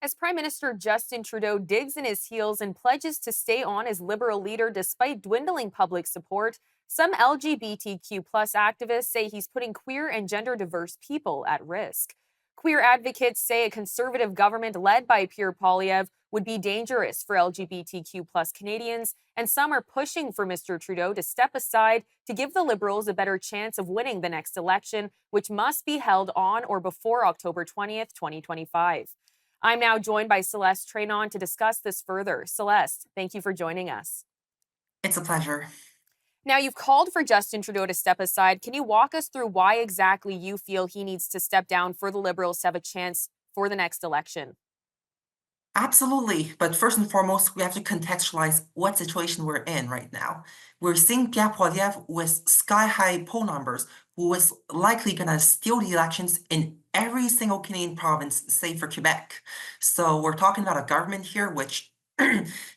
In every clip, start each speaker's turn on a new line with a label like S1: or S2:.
S1: As Prime Minister Justin Trudeau digs in his heels and pledges to stay on as Liberal leader despite dwindling public support, some LGBTQ plus activists say he's putting queer and gender diverse people at risk. Queer advocates say a conservative government led by Pierre Poilievre would be dangerous for LGBTQ plus Canadians, and some are pushing for Mr. Trudeau to step aside to give the Liberals a better chance of winning the next election, which must be held on or before October 20th, 2025. I'm now joined by Celeste Trianon to discuss this further. Celeste, thank you for joining us.
S2: It's a pleasure.
S1: Now, you've called for Justin Trudeau to step aside. Can you walk us through why exactly you feel he needs to step down for the Liberals to have a chance for the next election?
S2: Absolutely. But first and foremost, we have to contextualize what situation we're in right now. We're seeing Pierre Poilievre with sky-high poll numbers, who is likely going to steal the elections in every single Canadian province, save for Quebec. So we're talking about a government here which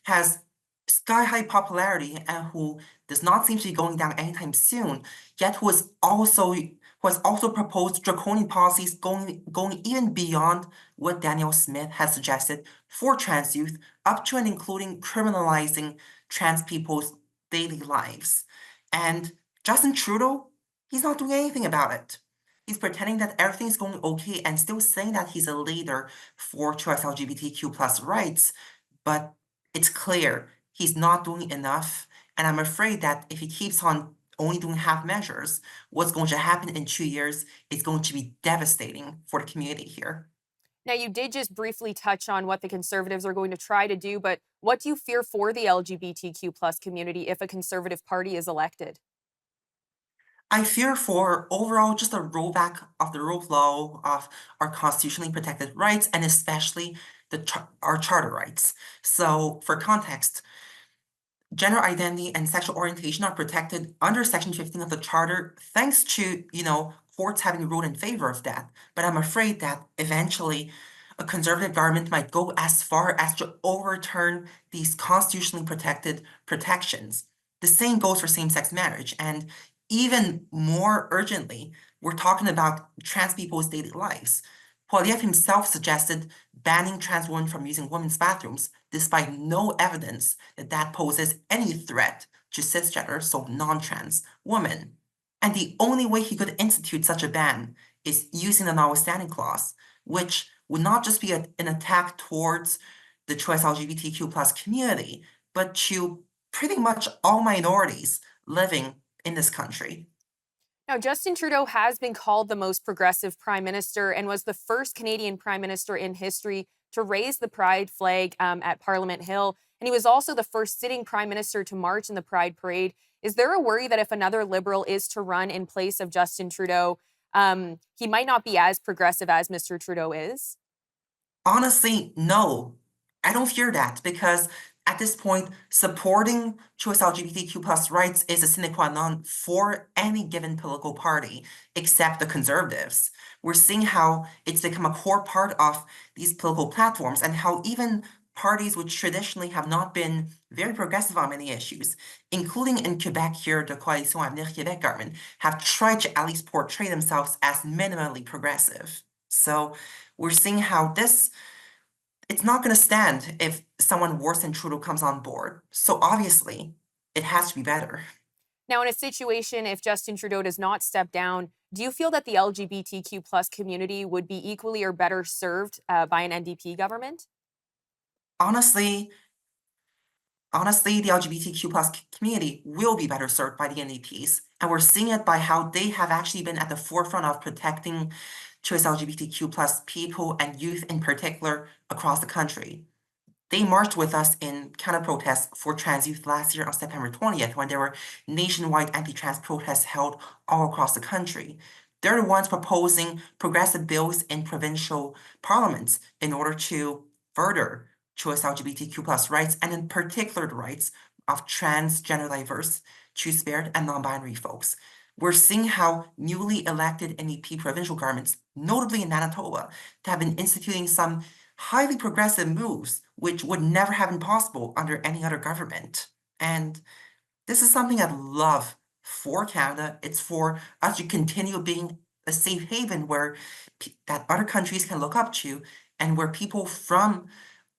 S2: has sky-high popularity and who does not seem to be going down anytime soon, yet who has also proposed draconian policies going even beyond what Danielle Smith has suggested for trans youth, up to and including criminalizing trans people's daily lives. And Justin Trudeau, he's not doing anything about it. He's pretending that everything's going okay and still saying that he's a leader for choice LGBTQ plus rights, but it's clear he's not doing enough. And I'm afraid that if he keeps on only doing half measures, what's going to happen in 2 years is going to be devastating for the community here.
S1: Now, you did just briefly touch on what the Conservatives are going to try to do, but what do you fear for the LGBTQ plus community if a Conservative Party is elected?
S2: I fear for overall just a rollback of the rule of law of our constitutionally protected rights and especially our charter rights. So, for context, gender identity and sexual orientation are protected under Section 15 of the Charter, thanks to, courts having ruled in favor of that. But I'm afraid that eventually a conservative government might go as far as to overturn these constitutionally protected protections. The same goes for same-sex marriage. And even more urgently, we're talking about trans people's daily lives. Poilievre himself suggested banning trans women from using women's bathrooms, despite no evidence that that poses any threat to cisgender, so non-trans women. And the only way he could institute such a ban is using the notwithstanding clause, which would not just be an attack towards the choice LGBTQ plus community, but to pretty much all minorities living in this country.
S1: Now, Justin Trudeau has been called the most progressive prime minister and was the first Canadian prime minister in history to raise the pride flag at Parliament Hill. And he was also the first sitting prime minister to march in the pride parade. Is there a worry that if another Liberal is to run in place of Justin Trudeau, he might not be as progressive as Mr. Trudeau is?
S2: Honestly, no. I don't fear that because at this point, supporting choice LGBTQ plus rights is a sine qua non for any given political party, except the conservatives. We're seeing how it's become a core part of these political platforms and how even parties which traditionally have not been very progressive on many issues, including in Quebec here, the Coalition Avenir Québec government, have tried to at least portray themselves as minimally progressive. So we're seeing how it's not going to stand if someone worse than Trudeau comes on board. So obviously, it has to be better.
S1: Now, in a situation, if Justin Trudeau does not step down, do you feel that the LGBTQ plus community would be equally or better served by an NDP government?
S2: Honestly, honestly, the LGBTQ plus community will be better served by the NDPs. And we're seeing it by how they have actually been at the forefront of protecting choice LGBTQ plus people and youth in particular across the country. They marched with us in counter-protests for trans youth last year on September 20th, when there were nationwide anti-trans protests held all across the country. They're the ones proposing progressive bills in provincial parliaments in order to further choice LGBTQ plus rights, and in particular the rights of trans, gender diverse, two-spirit, and non-binary folks. We're seeing how newly elected NEP provincial governments, notably in Manitoba, have been instituting some highly progressive moves, which would never have been possible under any other government. And this is something I'd love for Canada. It's for us to continue being a safe haven where that other countries can look up to and where people from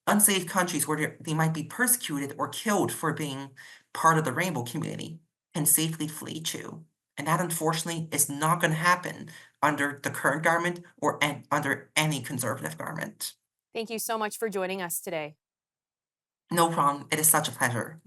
S2: unsafe countries where they might be persecuted or killed for being part of the rainbow community can safely flee to. And that unfortunately is not going to happen under the current government or under any conservative government.
S1: Thank you so much for joining us today.
S2: No problem. It is such a pleasure.